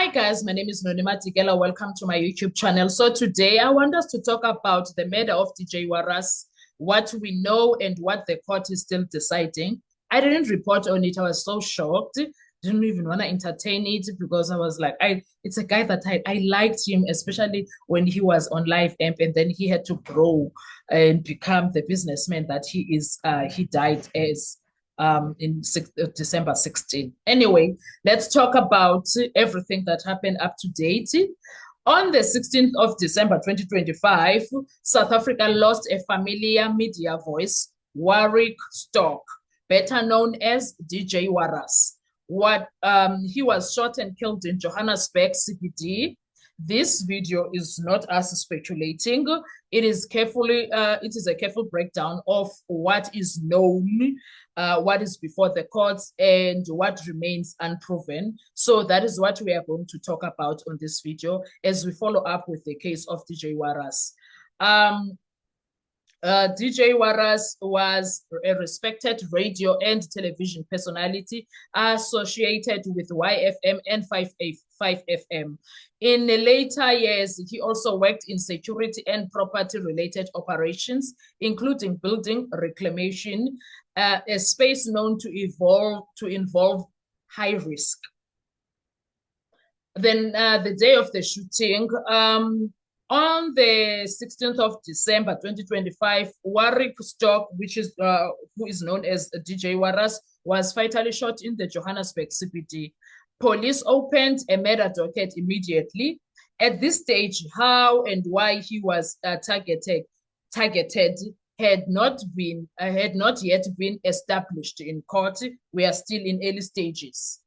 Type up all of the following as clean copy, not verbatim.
Hi guys, my name is Nonima Tigela. Welcome to my YouTube channel. So today I want us to talk about the murder of DJ Waras, what we know and what the court is still deciding. I didn't report on it. I was so shocked. Didn't even want to entertain it because I was like, it's a guy that I liked him, especially when he was on Live Amp and then he had to grow and become the businessman that he is. He died as in December 16. Anyway, let's talk about everything that happened up to date. On the 16th of December 2025, South Africa lost a familiar media voice, Warwick Stock, better known as DJ Waras. He was shot and killed in Johannesburg CBD. This video is not us speculating. It is a careful breakdown of what is known, what is before the courts, and what remains unproven. So that is what we are going to talk about on this video as we follow up with the case of DJ Waras. DJ Waras was a respected radio and television personality associated with YFM and 5FM. In the later years, he also worked in security and property-related operations, including building reclamation, a space known to involve high risk. Then the day of the shooting, on the 16th of December 2025, Warwick Stock, who is known as DJ Waras, was fatally shot in the Johannesburg CBD. Police opened a murder docket immediately. At this stage, how and why he was targeted had not yet been established in court. We are still in early stages.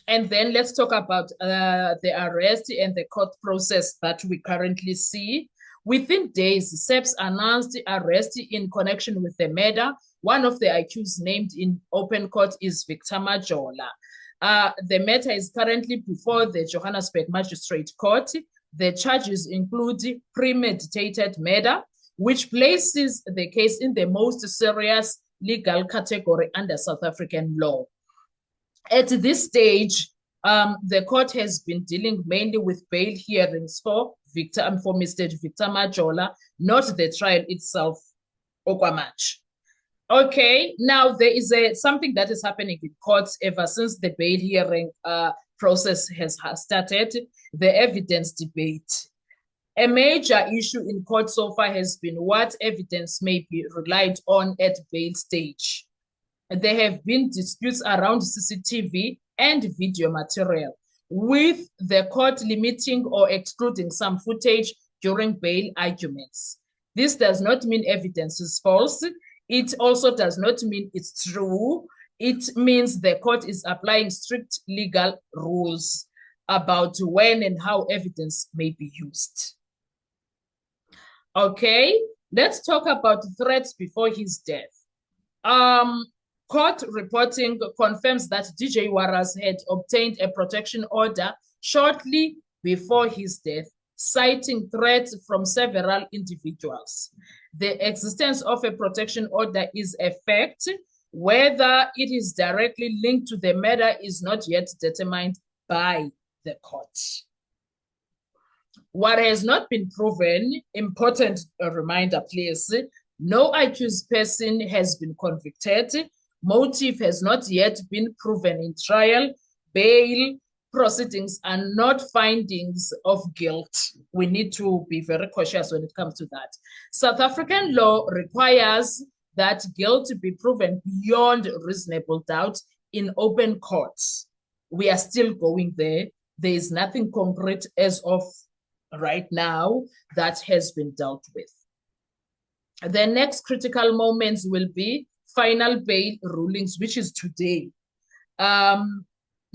And then let's talk about the arrest and the court process that we currently see. Within days, SAPS announced the arrest in connection with the murder. One of the accused named in open court is Victor Majola. The matter is currently before the Johannesburg Magistrate Court. The charges include premeditated murder, which places the case in the most serious legal category under South African law. At this stage, the court has been dealing mainly with bail hearings for Mr. Victor Majola, not the trial itself, Okwamach. Okay, now there is something that is happening in courts ever since the bail hearing process has started, the evidence debate. A major issue in court so far has been what evidence may be relied on at bail stage. There have been disputes around CCTV and video material, with the court limiting or excluding some footage during bail arguments. This does not mean evidence is false. It also does not mean it's true. It means the court is applying strict legal rules about when and how evidence may be used. Okay, let's talk about threats before his death. Court reporting confirms that DJ Waras had obtained a protection order shortly before his death, citing threats from several individuals. The existence of a protection order is a fact. Whether it is directly linked to the murder is not yet determined by the court. What has not been proven, important reminder please, no accused person has been convicted. Motive has not yet been proven in trial. Bail proceedings are not findings of guilt. We need to be very cautious when it comes to that. South African law requires that guilt be proven beyond reasonable doubt in open courts. We are still going there. There is nothing concrete as of right now that has been dealt with. The next critical moments will be final bail rulings, which is today.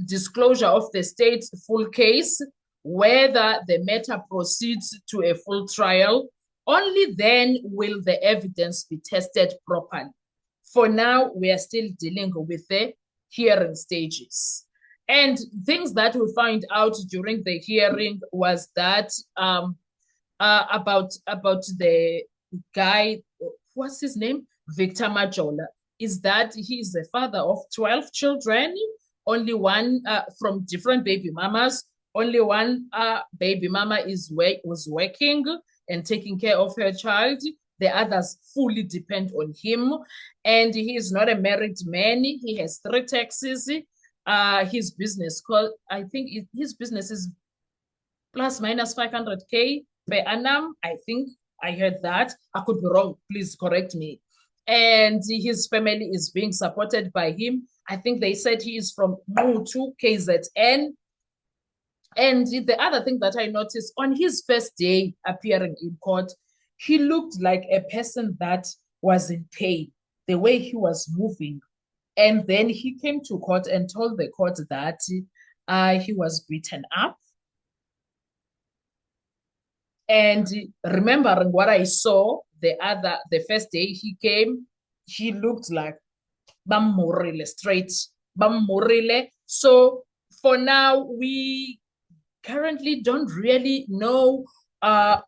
Disclosure of the state's full case, whether the matter proceeds to a full trial. Only then will the evidence be tested properly. For now, we are still dealing with the hearing stages. And things that we find out during the hearing was that about the guy, what's his name? Victor Majola, is that he is the father of 12 children, only one from different baby mamas, only one baby mama was working and taking care of her child. The others fully depend on him. And he is not a married man. He has 3 taxis. His business I think his business is plus minus 500K per annum. I think I heard that. I could be wrong. Please correct me. And his family is being supported by him. I think they said he is from Mutu, KZN. And the other thing that I noticed on his first day appearing in court, he looked like a person that was in pain, the way he was moving. And then he came to court and told the court that he was beaten up. And remembering what I saw the first day he came, he looked like Bam straight. Bam So for now, we currently don't really know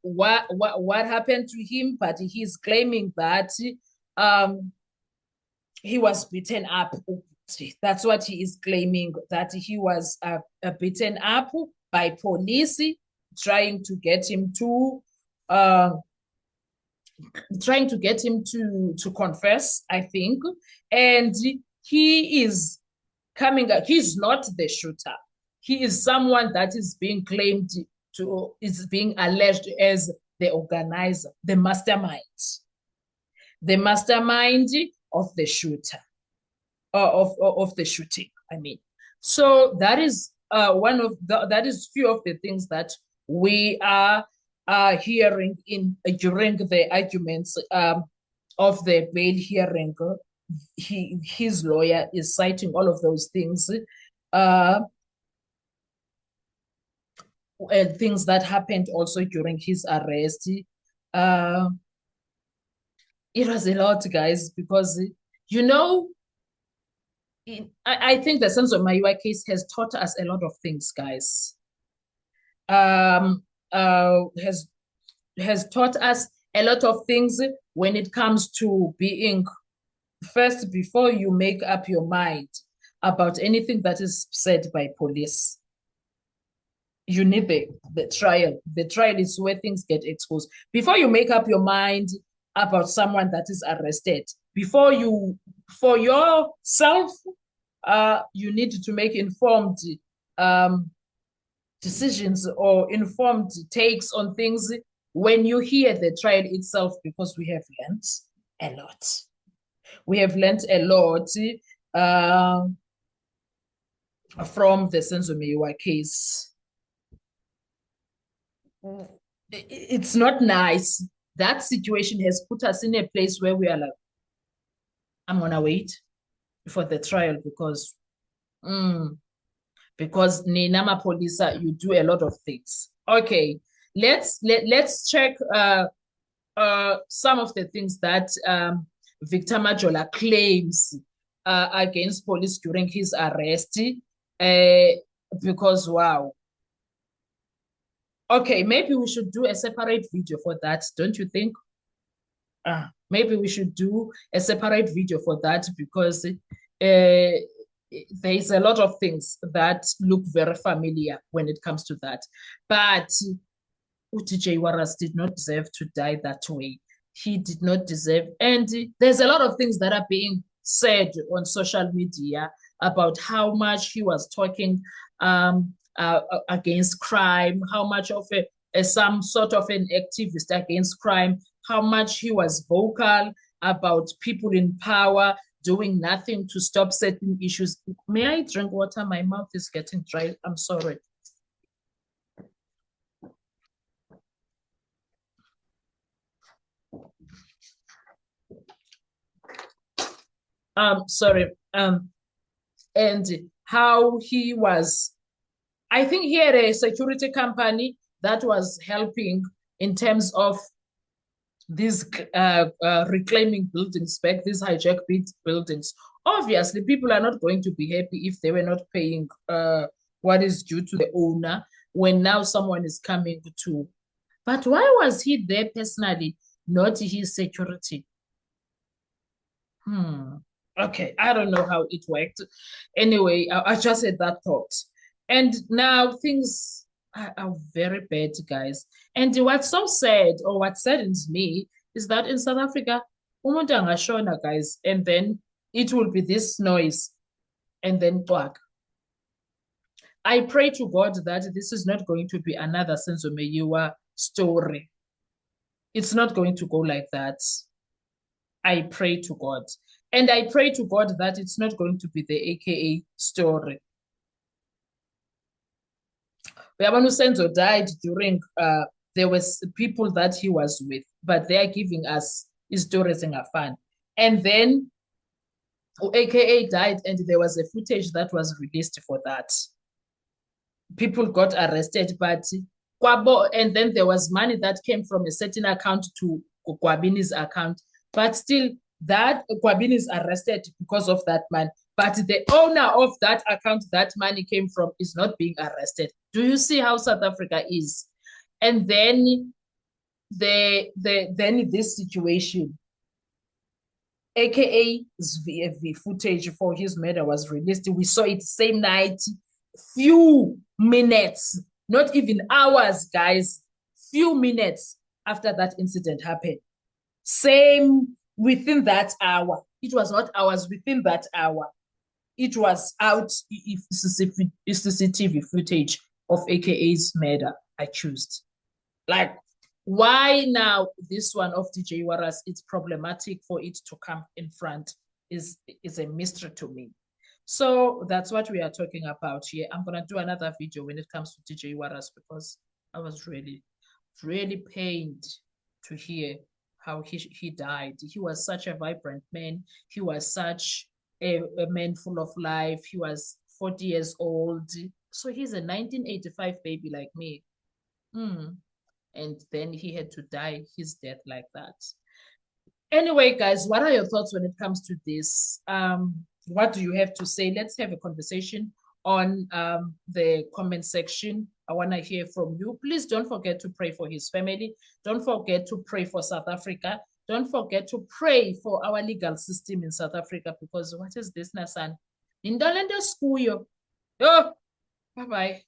what happened to him, but he's claiming that he was beaten up. That's what he is claiming, that he was beaten up by police trying to get him to confess, I think. And he is coming up. He's not the shooter. He is someone that is being claimed is being alleged as the organizer, the mastermind of the shooter, of the shooting, I mean. So that is that is few of the things that we are hearing during the arguments of the bail hearing. His lawyer is citing all of those things, and things that happened also during his arrest. It was a lot, guys, because I think the Senzo Mayiwa case has taught us a lot of things, guys. Has taught us a lot of things when it comes to being first, before you make up your mind about anything that is said by police. You need the trial. The trial is where things get exposed. Before you make up your mind about someone that is arrested, for yourself, you need to make informed decisions or informed takes on things when you hear the trial itself, because we have learned a lot. We have learned a lot from the Senzo Mayiwa case. It's not nice. That situation has put us in a place where we are like, I'm gonna wait for the trial because Ninama Polisa, you do a lot of things. Okay, let's check some of the things that Victor Majola claims against police during his arrest. Because wow. Okay, maybe we should do a separate video for that, don't you think? Maybe we should do a separate video for that, because there's a lot of things that look very familiar when it comes to that. But DJ Waras did not deserve to die that way. He did not deserve, and there's a lot of things that are being said on social media about how much he was talking against crime, how much of some sort of an activist against crime, how much he was vocal about people in power doing nothing to stop certain issues. May I drink water? My mouth is getting dry. I'm sorry. Sorry. And how he was, I think he had a security company that was helping in terms of these reclaiming buildings back, these hijacked buildings. Obviously, people are not going to be happy if they were not paying what is due to the owner when now someone is coming to. But why was he there personally, not his security? Okay, I don't know how it worked. Anyway, I just had that thought. And now things are very bad, guys. And what's so sad, or what saddens me, is that in South Africa, umuntu angashona, guys, and then it will be this noise, and then twag. I pray to God that this is not going to be another Senzo Meyiwa story. It's not going to go like that. I pray to God. And I pray to God that it's not going to be the AKA story. Uyabona Senzo died during there was people that he was with, but they are giving us stories engafani. And then AKA died, and there was a footage that was released for that. People got arrested, but and then there was money that came from a certain account to Kwabini's account, but still that Kwabini is arrested because of that money. But the owner of that account that money came from is not being arrested. Do you see how South Africa is? And then then this situation, AKA's VFV footage for his murder was released. We saw it same night, few minutes, not even hours, guys, few minutes after that incident happened. Same within that hour. It was not hours, within that hour. It was out if CCTV footage of AKA's murder accused. Like, why now this one of DJ Waras, it's problematic for it to come in front is a mystery to me. So that's what we are talking about here. I'm going to do another video when it comes to DJ Waras because I was really, really pained to hear how he died. He was such a vibrant man. He was such a man full of life. He was 40 years old. So he's a 1985 baby like me. And then he had to die his death like that. Anyway, guys, what are your thoughts when it comes to this? What do you have to say? Let's have a conversation on the comment section. I want to hear from you. Please don't forget to pray for his family. Don't forget to pray for South Africa. Don't forget to pray for our legal system in South Africa, because what is this, Nasan? Indolende school. Oh, bye-bye.